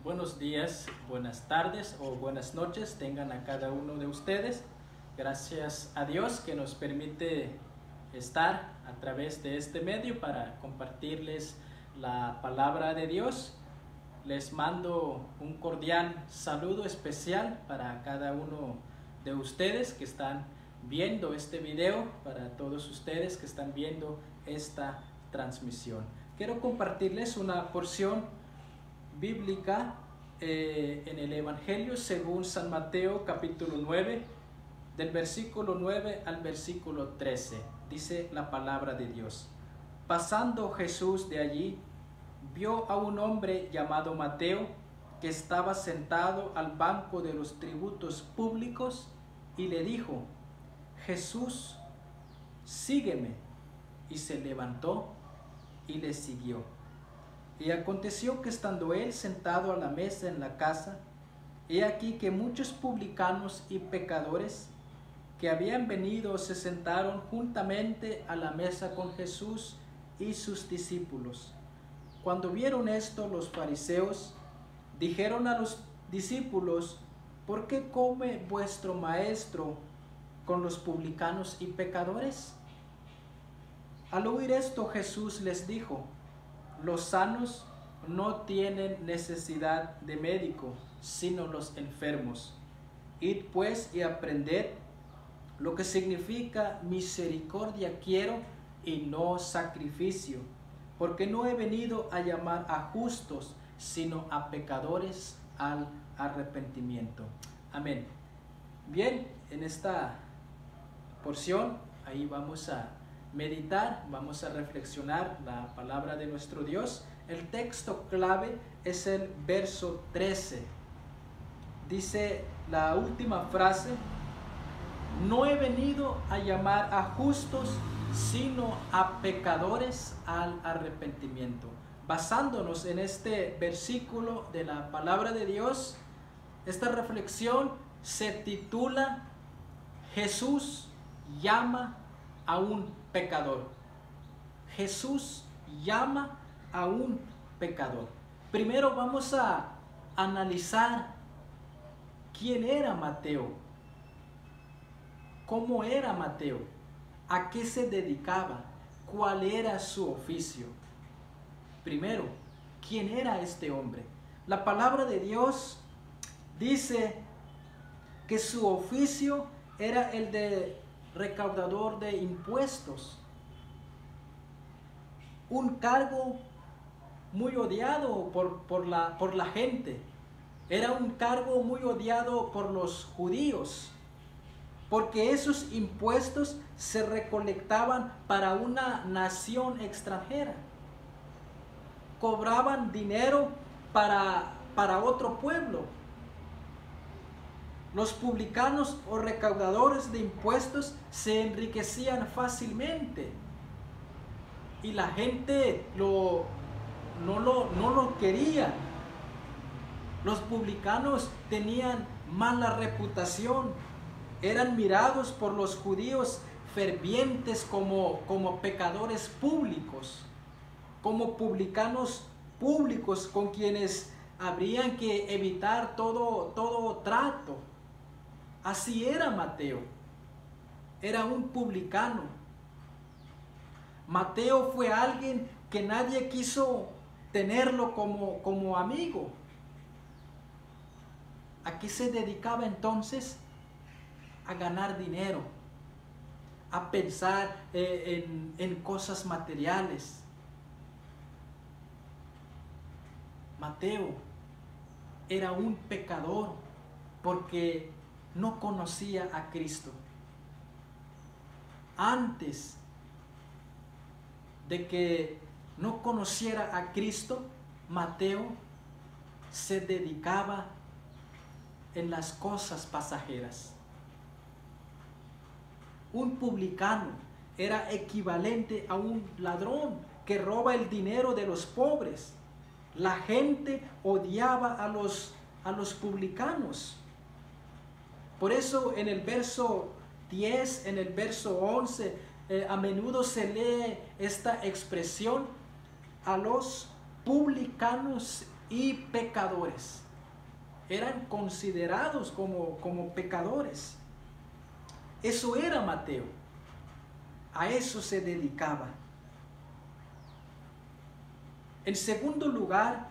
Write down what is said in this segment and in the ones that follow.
Buenos días, buenas tardes o buenas noches tengan a cada uno de ustedes. Gracias a Dios que nos permite estar a través de este medio para compartirles la palabra de Dios. Les mando un cordial saludo especial para cada uno de ustedes que están viendo este video, para todos ustedes que están viendo esta transmisión. Quiero compartirles una porción bíblica en el Evangelio según San Mateo capítulo 9, del versículo 9 al versículo 13. Dice la palabra de Dios: Pasando Jesús de allí, vio a un hombre llamado Mateo que estaba sentado al banco de los tributos públicos y le dijo: Jesús, sígueme. Y se levantó y le siguió. Y aconteció que estando él sentado a la mesa en la casa, he aquí que muchos publicanos y pecadores que habían venido se sentaron juntamente a la mesa con Jesús y sus discípulos. Cuando vieron esto, los fariseos dijeron a los discípulos: ¿Por qué come vuestro maestro con los publicanos y pecadores? Al oír esto, Jesús les dijo: Los sanos no tienen necesidad de médico, sino los enfermos. Id pues y aprended lo que significa misericordia quiero y no sacrificio, porque no he venido a llamar a justos, sino a pecadores al arrepentimiento. Amén. Bien, en esta porción ahí vamos a meditar, vamos a reflexionar la palabra de nuestro Dios. El texto clave es el verso 13. Dice la última frase: no he venido a llamar a justos, sino a pecadores al arrepentimiento. Basándonos en este versículo de la palabra de Dios, esta reflexión se titula: Jesús llama a un pecador. Jesús llama a un pecador. Primero vamos a analizar quién era Mateo, cómo era Mateo, a qué se dedicaba, cuál era su oficio. Primero, ¿quién era este hombre? La palabra de Dios dice que su oficio era el de recaudador de impuestos, un cargo muy odiado por la gente. Era un cargo muy odiado por los judíos, porque esos impuestos se recolectaban para una nación extranjera. Cobraban dinero para otro pueblo. Los publicanos o recaudadores de impuestos se enriquecían fácilmente y la gente no lo quería. Los publicanos tenían mala reputación, eran mirados por los judíos fervientes como pecadores públicos, como publicanos públicos con quienes habrían que evitar todo trato. Así era Mateo, era un publicano. Mateo fue alguien que nadie quiso tenerlo como amigo. ¿A qué se dedicaba entonces? A ganar dinero, a pensar en cosas materiales. Mateo era un pecador porque no conocía a Cristo. Antes de que no conociera a Cristo, Mateo se dedicaba en las cosas pasajeras. Un publicano era equivalente a un ladrón que roba el dinero de los pobres. La gente odiaba a los publicanos. Por eso en el verso 10, en el verso 11, a menudo se lee esta expresión: a los publicanos y pecadores. Eran considerados como pecadores. Eso era Mateo. A eso se dedicaba. En segundo lugar,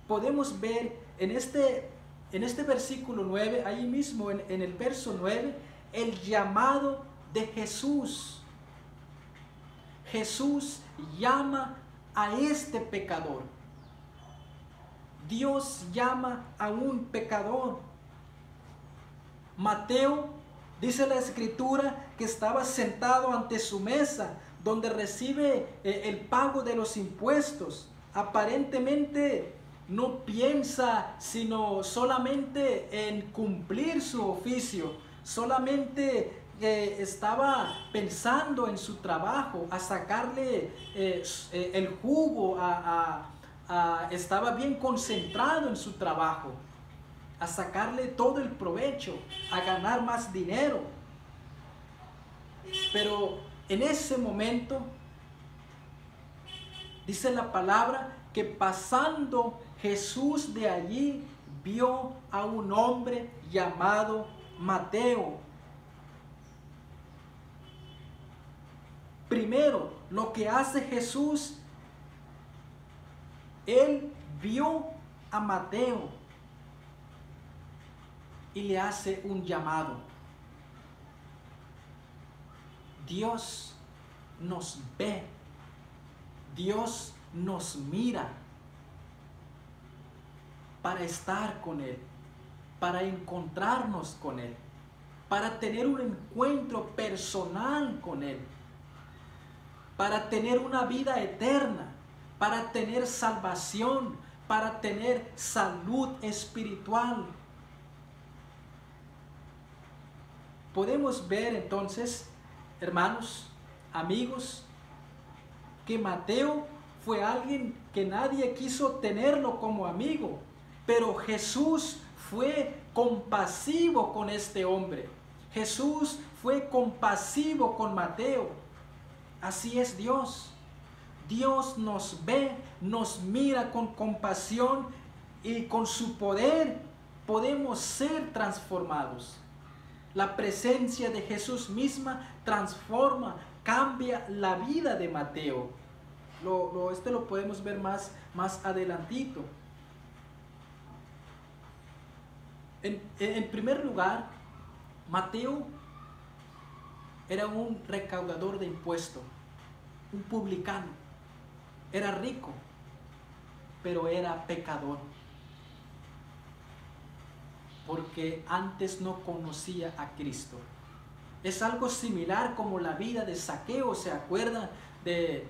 podemos ver en este versículo 9, ahí mismo en el verso 9, el llamado de Jesús. Jesús llama a este pecador. Dios llama a un pecador. Mateo, dice la Escritura, que estaba sentado ante su mesa, donde recibe el pago de los impuestos. Aparentemente no piensa sino solamente en cumplir su oficio, solamente estaba pensando en su trabajo, a sacarle el jugo, estaba bien concentrado en su trabajo, a sacarle todo el provecho, a ganar más dinero. Pero en ese momento, dice la palabra, que pasando Jesús de allí, vio a un hombre llamado Mateo. Primero, lo que hace Jesús, Él vio a Mateo y le hace un llamado. Dios nos ve, Dios nos mira para estar con Él, para encontrarnos con Él, para tener un encuentro personal con Él, para tener una vida eterna, para tener salvación, para tener salud espiritual. Podemos ver entonces, hermanos, amigos, que Mateo fue alguien que nadie quiso tenerlo como amigo, pero Jesús fue compasivo con este hombre. Jesús fue compasivo con Mateo. Así es Dios. Dios nos ve, nos mira con compasión y con su poder podemos ser transformados. La presencia de Jesús misma transforma, cambia la vida de Mateo. Lo podemos ver más adelantito. En primer lugar, Mateo era un recaudador de impuestos, un publicano. Era rico, pero era pecador, porque antes no conocía a Cristo. Es algo similar como la vida de Zaqueo. ¿Se acuerdan de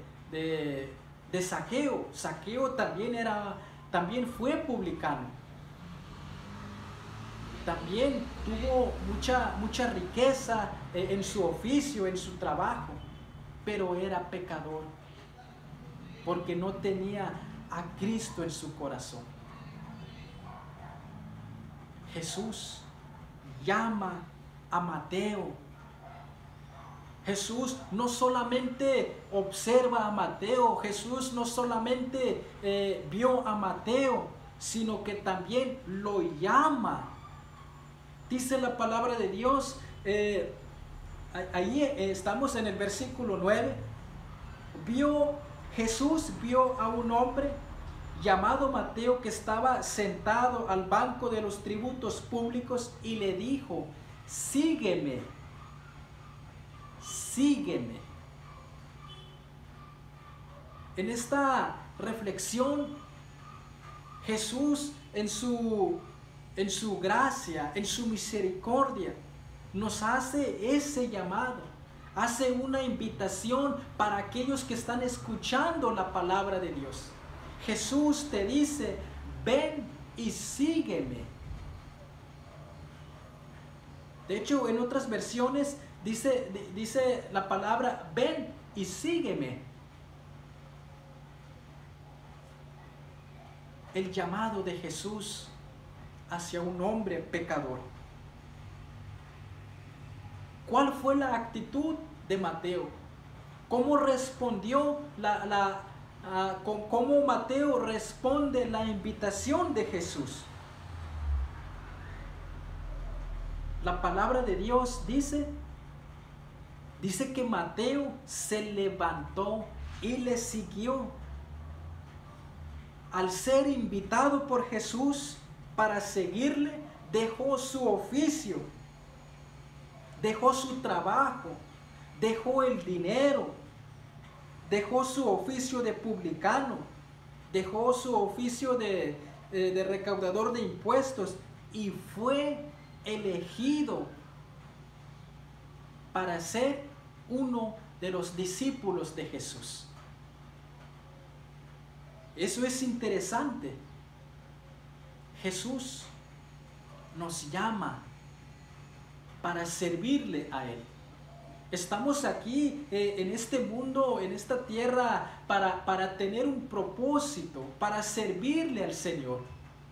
Zaqueo? Zaqueo también fue publicano. También tuvo mucha riqueza en su oficio, en su trabajo, pero era pecador, porque no tenía a Cristo en su corazón. Jesús llama a Mateo. Jesús no solamente observa a Mateo, Jesús no solamente vio a Mateo, sino que también lo llama. Dice la palabra de Dios, ahí estamos en el versículo 9, Jesús vio a un hombre llamado Mateo que estaba sentado al banco de los tributos públicos y le dijo: sígueme, sígueme. En esta reflexión, Jesús en su gracia, en su misericordia, nos hace ese llamado, hace una invitación para aquellos que están escuchando la palabra de Dios. Jesús te dice: ven y sígueme. De hecho, en otras versiones dice la palabra: ven y sígueme. El llamado de Jesús hacia un hombre pecador. ¿Cuál fue la actitud de Mateo? ¿Cómo respondió con cómo Mateo responde la invitación de Jesús. La palabra de Dios dice que Mateo se levantó y le siguió. Al ser invitado por Jesús para seguirle, dejó su oficio, dejó su trabajo, dejó el dinero, dejó su oficio de publicano, dejó su oficio de recaudador de impuestos y fue elegido para ser uno de los discípulos de Jesús. Eso es interesante. Jesús nos llama para servirle a Él. Estamos aquí en este mundo, en esta tierra, para tener un propósito, para servirle al Señor,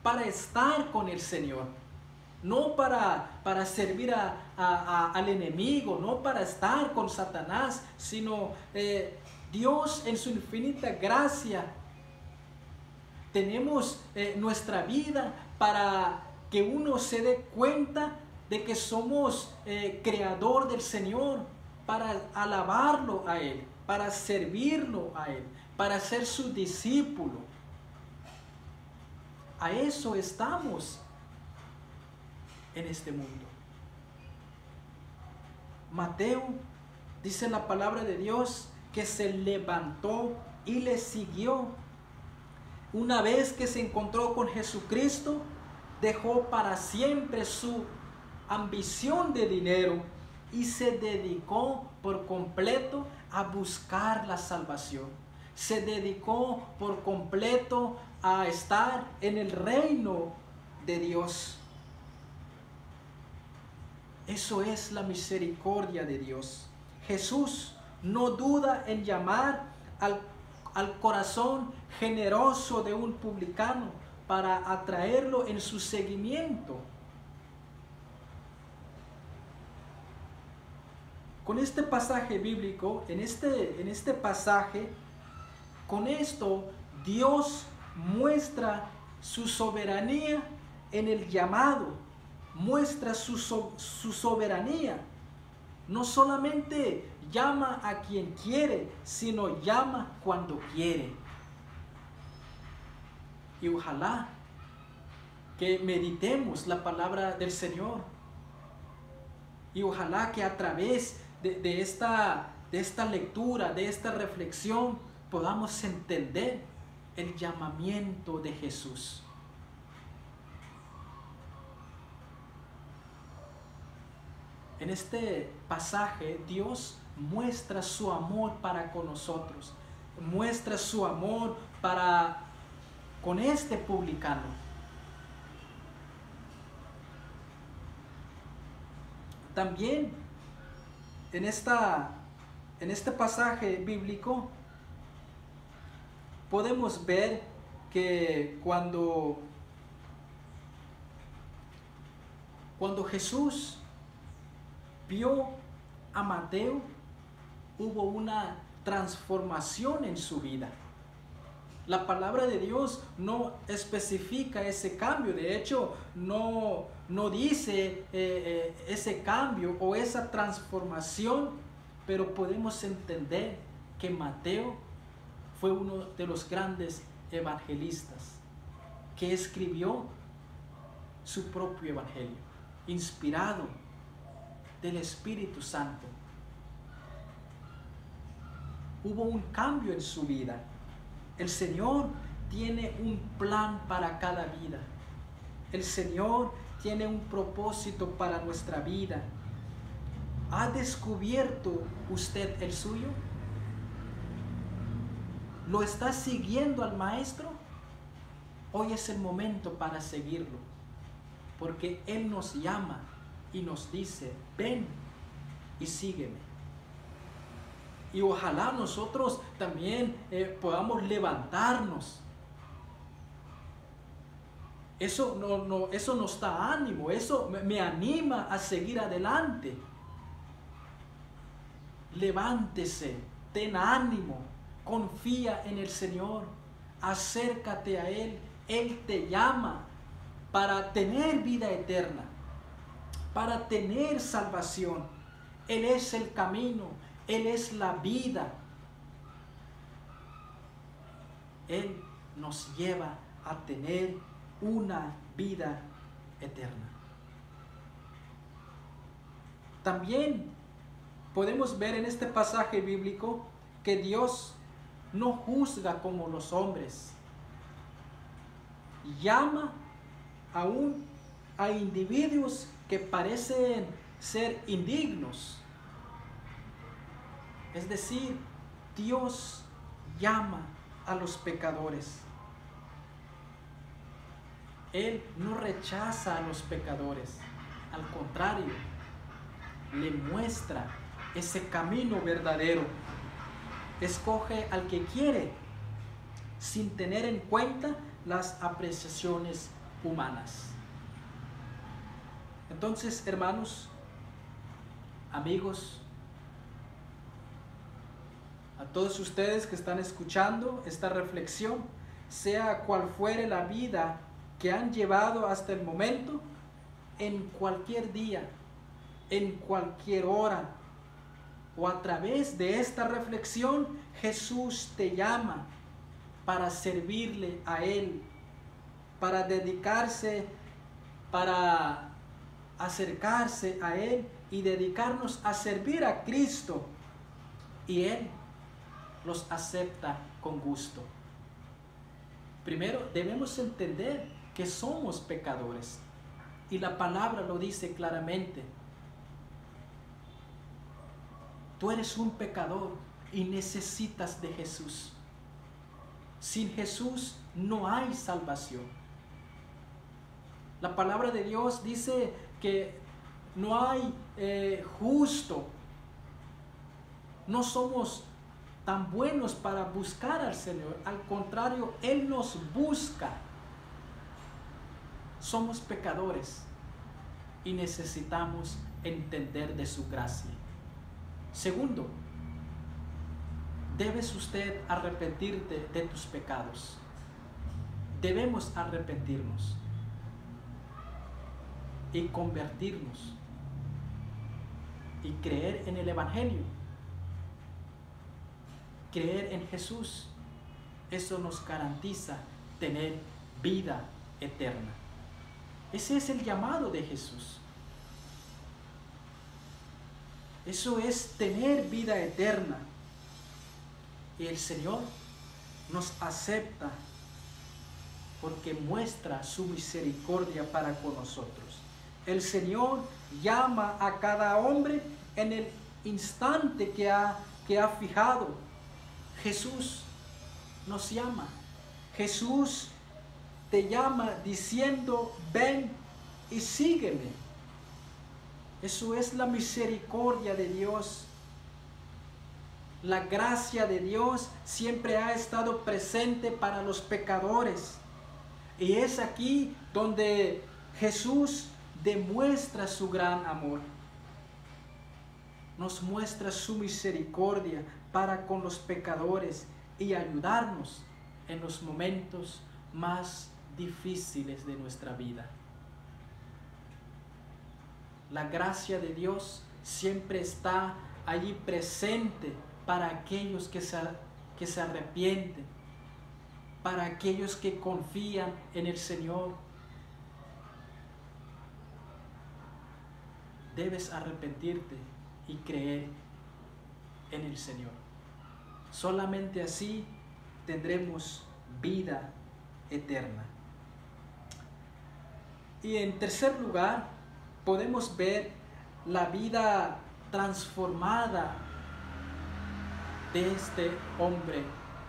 para estar con el Señor. No para servir al enemigo, no para estar con Satanás, sino Dios en su infinita gracia. Tenemos nuestra vida para que uno se dé cuenta de que somos creador del Señor, para alabarlo a Él, para servirlo a Él, para ser su discípulo. A eso estamos en este mundo. Mateo, dice la palabra de Dios, que se levantó y le siguió. Una vez que se encontró con Jesucristo, dejó para siempre su ambición de dinero y se dedicó por completo a buscar la salvación. Se dedicó por completo a estar en el reino de Dios. Eso es la misericordia de Dios. Jesús no duda en llamar al corazón generoso de un publicano para atraerlo en su seguimiento. Con este pasaje bíblico, en este pasaje, con esto Dios muestra su soberanía en el llamado, muestra su soberanía. No solamente llama a quien quiere, sino llama cuando quiere. Y ojalá que meditemos la palabra del Señor. Y ojalá que a través de esta lectura, de esta reflexión, podamos entender el llamamiento de Jesús. En este pasaje, Dios muestra su amor para con nosotros, muestra su amor con este publicano. También en este pasaje bíblico podemos ver que cuando Jesús vio a Mateo, hubo una transformación en su vida. La palabra de Dios no especifica ese cambio. De hecho, no dice ese cambio o esa transformación, pero podemos entender que Mateo fue uno de los grandes evangelistas que escribió su propio evangelio, inspirado del Espíritu Santo. Hubo un cambio en su vida. El Señor tiene un plan para cada vida. El Señor tiene un propósito para nuestra vida. ¿Ha descubierto usted el suyo? ¿Lo está siguiendo al Maestro? Hoy es el momento para seguirlo, porque Él nos llama y nos dice: ven y sígueme. Y ojalá nosotros también podamos levantarnos. Eso nos da ánimo, eso me anima a seguir adelante. Levántese, ten ánimo, confía en el Señor, acércate a Él. Él te llama para tener vida eterna, para tener salvación. Él es el camino, Él es la vida. Él nos lleva a tener una vida eterna. También podemos ver en este pasaje bíblico que Dios no juzga como los hombres. Llama aún a individuos que parecen ser indignos. Es decir, Dios llama a los pecadores. Él no rechaza a los pecadores, al contrario, le muestra ese camino verdadero. Escoge al que quiere, sin tener en cuenta las apreciaciones humanas. Entonces, hermanos, amigos, a todos ustedes que están escuchando esta reflexión, sea cual fuere la vida que han llevado hasta el momento, en cualquier día, en cualquier hora, o a través de esta reflexión, Jesús te llama para servirle a Él, para dedicarse, para acercarse a Él y dedicarnos a servir a Cristo. Y Él los acepta con gusto. Primero, debemos entender que somos pecadores. Y la palabra lo dice claramente. Tú eres un pecador y necesitas de Jesús. Sin Jesús no hay salvación. La palabra de Dios dice que no hay justo. No somos tan buenos para buscar al Señor. Al contrario, Él nos busca. Somos pecadores y necesitamos entender de su gracia. Segundo, debes usted arrepentirte de tus pecados. Debemos arrepentirnos y convertirnos y creer en el Evangelio. Creer en Jesús, eso nos garantiza tener vida eterna. Ese es el llamado de Jesús. Eso es tener vida eterna. Y el Señor nos acepta porque muestra su misericordia para con nosotros. El Señor llama a cada hombre en el instante que ha fijado. Jesús nos llama. Jesús te llama diciendo: ven y sígueme. Eso es la misericordia de Dios. La gracia de Dios siempre ha estado presente para los pecadores. Y es aquí donde Jesús demuestra su gran amor. Nos muestra su misericordia para con los pecadores y ayudarnos en los momentos más difíciles de nuestra vida. La gracia de Dios siempre está allí presente para aquellos que se arrepienten, para aquellos que confían en el Señor. Debes arrepentirte y creer en el Señor. Solamente así tendremos vida eterna. Y en tercer lugar, podemos ver la vida transformada de este hombre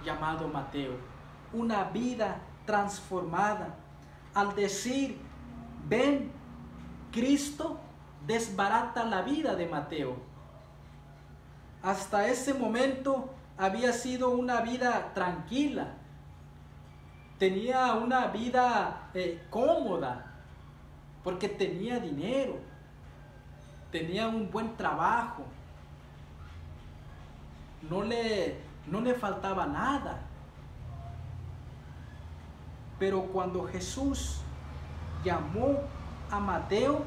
llamado Mateo. Una vida transformada. Al decir: ven, Cristo desbarata la vida de Mateo. Hasta ese momento había sido una vida tranquila. Tenía una vida cómoda, porque tenía dinero, tenía un buen trabajo, no le no le faltaba nada. Pero cuando Jesús llamó a Mateo,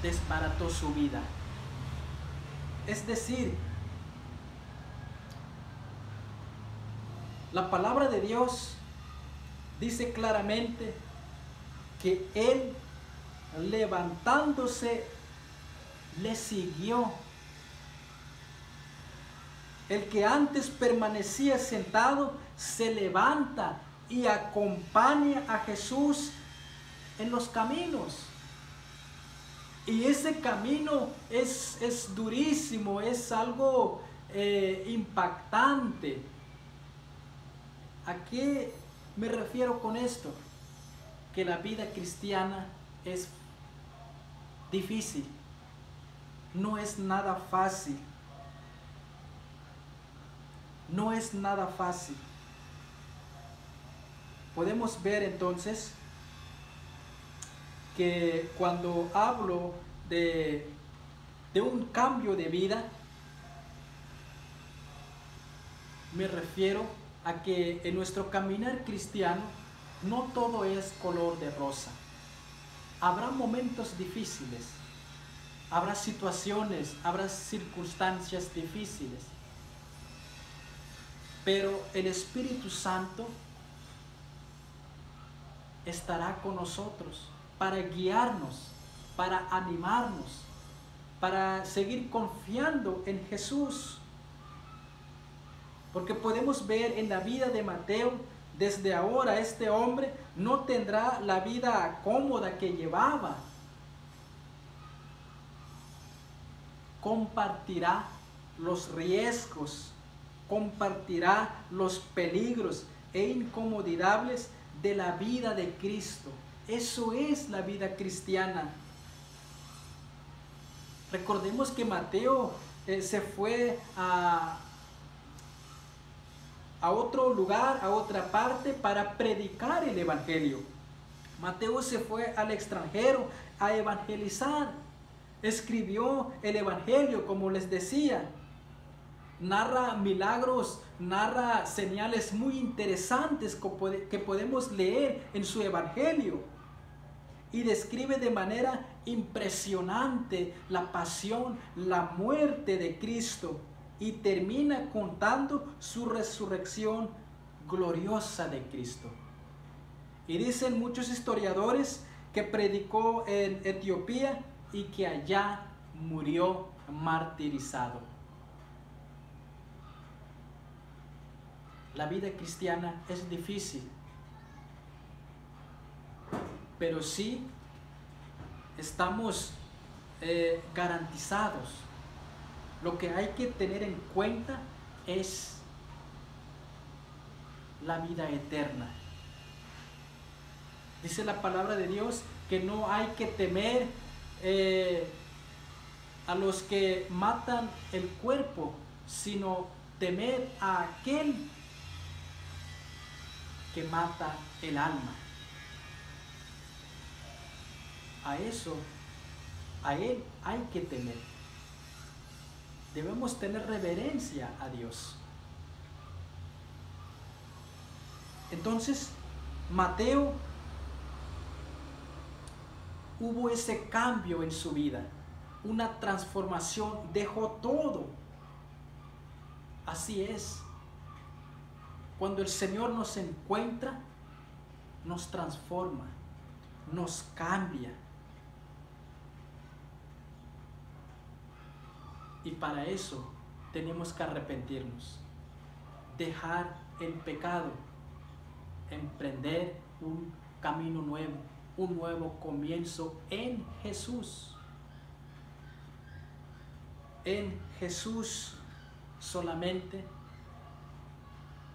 desbarató su vida. Es decir, la palabra de Dios dice claramente que él, levantándose, le siguió. El que antes permanecía sentado se levanta y acompaña a Jesús en los caminos. Y ese camino es durísimo, es algo impactante. ¿A qué me refiero con esto? Que la vida cristiana es difícil, no es nada fácil. No es nada fácil. Podemos ver entonces que cuando hablo de un cambio de vida, me refiero a que en nuestro caminar cristiano no todo es color de rosa. Habrá momentos difíciles, habrá situaciones, habrá circunstancias difíciles. Pero el Espíritu Santo estará con nosotros para guiarnos, para animarnos, para seguir confiando en Jesús. Porque podemos ver en la vida de Mateo, desde ahora este hombre no tendrá la vida cómoda que llevaba. Compartirá los riesgos, compartirá los peligros e incomodidades de la vida de Cristo. Eso es la vida cristiana. Recordemos que Mateo se fue a otro lugar, a otra parte, para predicar el Evangelio. Mateo se fue al extranjero a evangelizar. Escribió el Evangelio, como les decía. Narra milagros, narra señales muy interesantes que podemos leer en su Evangelio. Y describe de manera impresionante la pasión, la muerte de Cristo. Y termina contando su resurrección gloriosa de Cristo. Y dicen muchos historiadores que predicó en Etiopía y que allá murió martirizado. La vida cristiana es difícil, pero sí estamos garantizados. Lo que hay que tener en cuenta es la vida eterna. Dice la palabra de Dios que no hay que temer a los que matan el cuerpo, sino temer a aquel que mata el alma. A él hay que temer. Debemos tener reverencia a Dios. Entonces, Mateo, hubo ese cambio en su vida, una transformación, dejó todo. Así es. Cuando el Señor nos encuentra, nos transforma, nos cambia. Y para eso tenemos que arrepentirnos, dejar el pecado, emprender un camino nuevo, un nuevo comienzo en Jesús. En Jesús solamente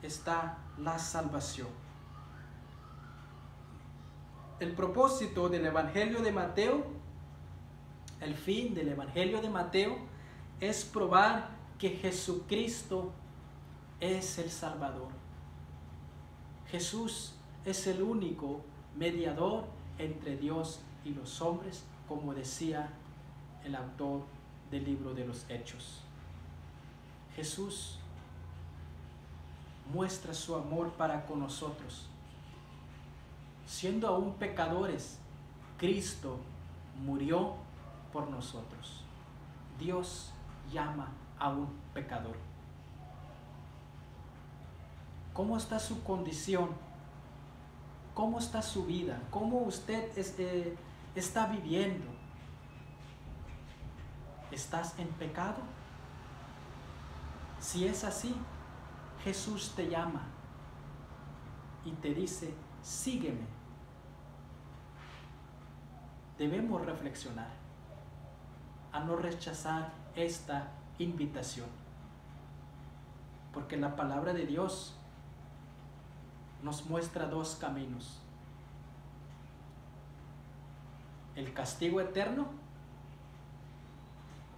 está la salvación. El propósito del Evangelio de Mateo, el fin del Evangelio de Mateo, es probar que Jesucristo es el Salvador. Jesús es el único mediador entre Dios y los hombres, como decía el autor del libro de los Hechos. Jesús muestra su amor para con nosotros. Siendo aún pecadores, Cristo murió por nosotros. Dios llama a un pecador. ¿Cómo está su condición? ¿Cómo está su vida? ¿Cómo usted está viviendo? ¿Estás en pecado? Si es así, Jesús te llama y te dice, sígueme. Debemos reflexionar a no rechazar esta invitación, porque la palabra de Dios nos muestra dos caminos: el castigo eterno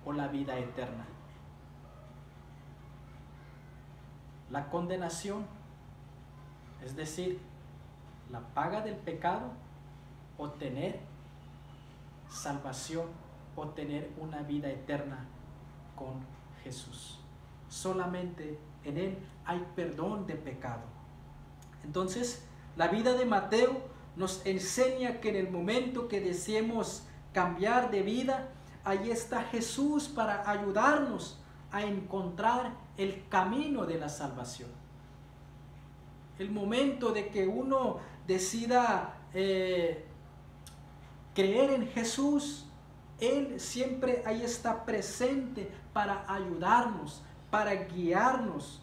o la vida eterna. La condenación, es decir, la paga del pecado, o tener salvación, o tener una vida eterna con Jesús. Solamente en Él hay perdón de pecado. Entonces, la vida de Mateo nos enseña que en el momento que deseemos cambiar de vida, ahí está Jesús para ayudarnos a encontrar el camino de la salvación. El momento de que uno decida creer en Jesús, Él siempre ahí está presente para ayudarnos, para guiarnos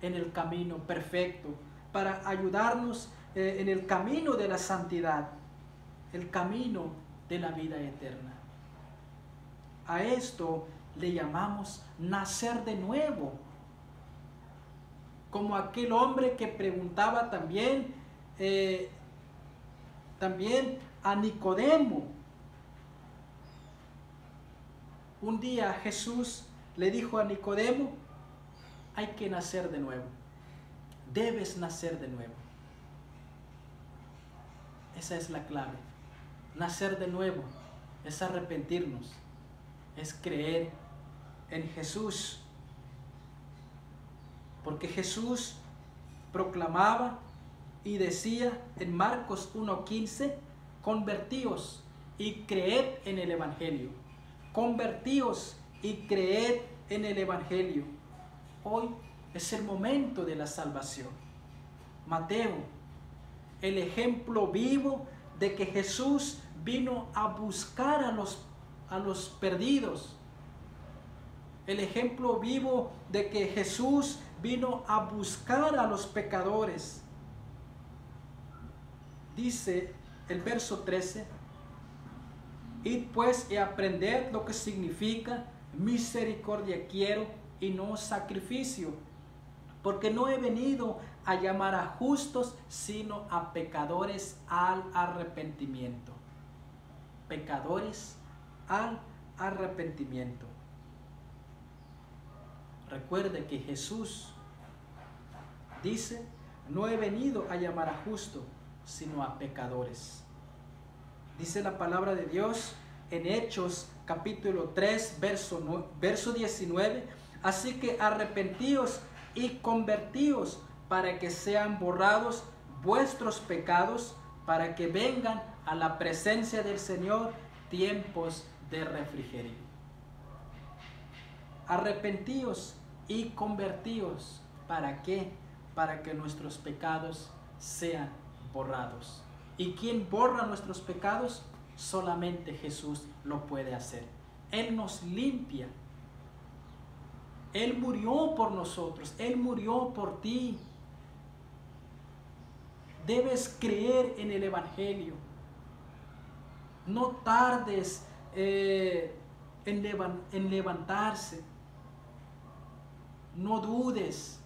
en el camino perfecto, para ayudarnos en el camino de la santidad, el camino de la vida eterna. A esto le llamamos nacer de nuevo. Como aquel hombre que preguntaba también a Nicodemo. Un día Jesús le dijo a Nicodemo, hay que nacer de nuevo. Debes nacer de nuevo. Esa es la clave. Nacer de nuevo es arrepentirnos, es creer en Jesús. Porque Jesús proclamaba y decía en Marcos 1:15, convertíos y creed en el Evangelio. Convertíos y creed en el Evangelio. Hoy es el momento de la salvación. Mateo, el ejemplo vivo de que Jesús vino a buscar a los perdidos. El ejemplo vivo de que Jesús vino a buscar a los pecadores. Dice el verso 13, id pues y aprended lo que significa misericordia quiero y no sacrificio, porque no he venido a llamar a justos, sino a pecadores al arrepentimiento. Pecadores al arrepentimiento. Recuerde que Jesús dice, no he venido a llamar a justos, sino a pecadores. Dice la palabra de Dios en Hechos capítulo 3, verso 19, así que arrepentíos y convertíos para que sean borrados vuestros pecados, para que vengan a la presencia del Señor tiempos de refrigerio. Arrepentíos y convertíos. ¿Para qué? Para que nuestros pecados sean borrados. ¿Y quién borra nuestros pecados? Solamente Jesús lo puede hacer. Él nos limpia. Él murió por nosotros. Él murió por ti. Debes creer en el Evangelio. No tardes en levantarse. No dudes.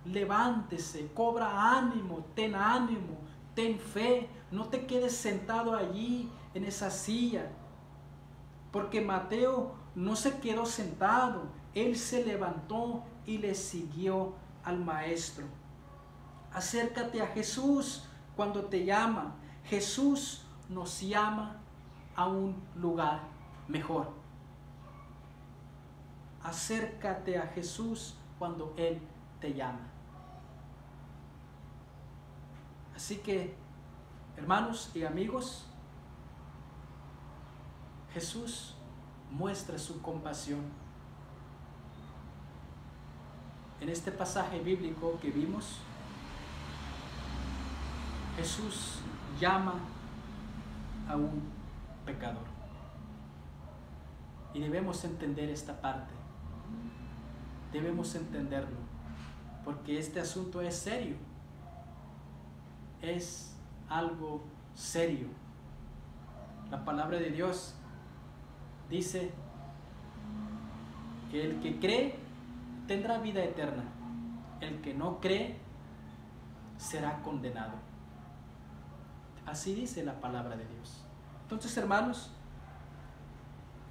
Levántese, cobra ánimo, ten fe. No te quedes sentado allí en esa silla. Porque Mateo no se quedó sentado. Él se levantó y le siguió al Maestro. Acércate a Jesús cuando te llama. Jesús nos llama a un lugar mejor. Acércate a Jesús cuando Él te llama. Así que, hermanos y amigos, Jesús muestra su compasión. En este pasaje bíblico que vimos, Jesús llama a un pecador. Y debemos entender esta parte. Debemos entenderlo, porque este asunto es serio. Es algo serio. La palabra de Dios dice que el que cree tendrá vida eterna. El que no cree será condenado. Así dice la palabra de Dios. Entonces, hermanos,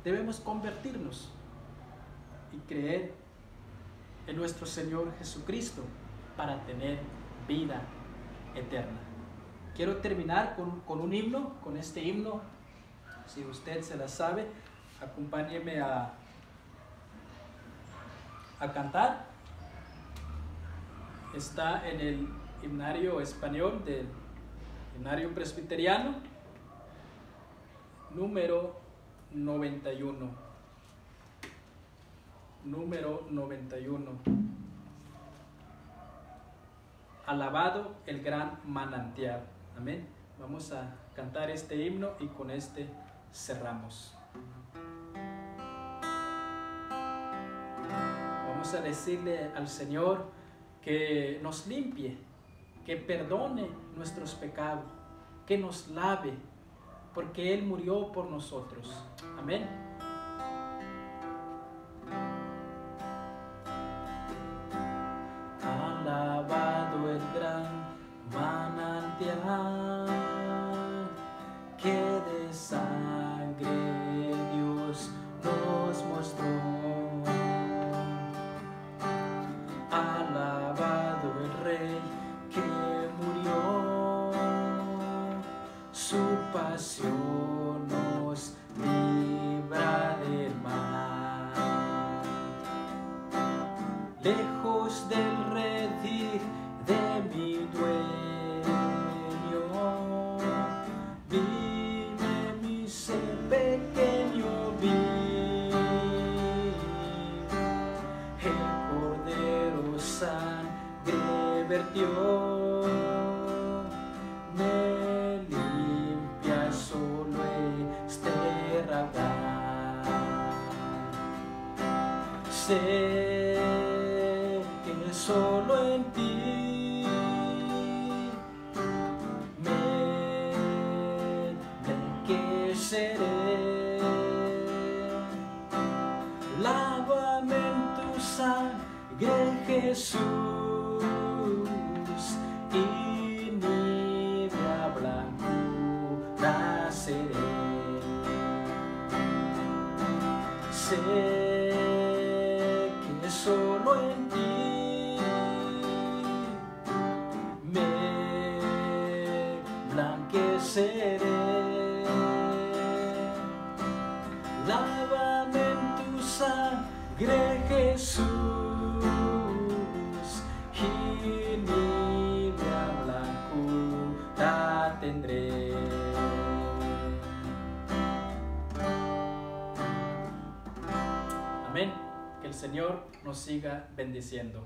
debemos convertirnos y creer en nuestro Señor Jesucristo para tener vida eterna. Quiero terminar con un himno, con este himno. Si usted se la sabe, acompáñeme a cantar. Está en el himnario español del himnario presbiteriano, número 91. Número 91. Alabado el gran manantial. Amén. Vamos a cantar este himno y con este cerramos. Vamos a decirle al Señor que nos limpie, que perdone nuestros pecados, que nos lave, porque Él murió por nosotros. Amén. Alabado el gran manantial, que de sangre Dios nos mostró. Alabado el Rey que murió, su pasión nos libra del mal. Lejos del redil de mi dueño, vine mi ser pequeño, vi el Cordero sangre vertió, me limpia solo este raudal. Sé que solo en ti me enriqueceré. Lávame en tu sangre, Jesús, y nibia blancura seré. Sé que solo en ti me blanqueceré. Lávame en tu sangre, Jesús, y nibia blancura tendré. Amén. Que el Señor nos siga bendiciendo.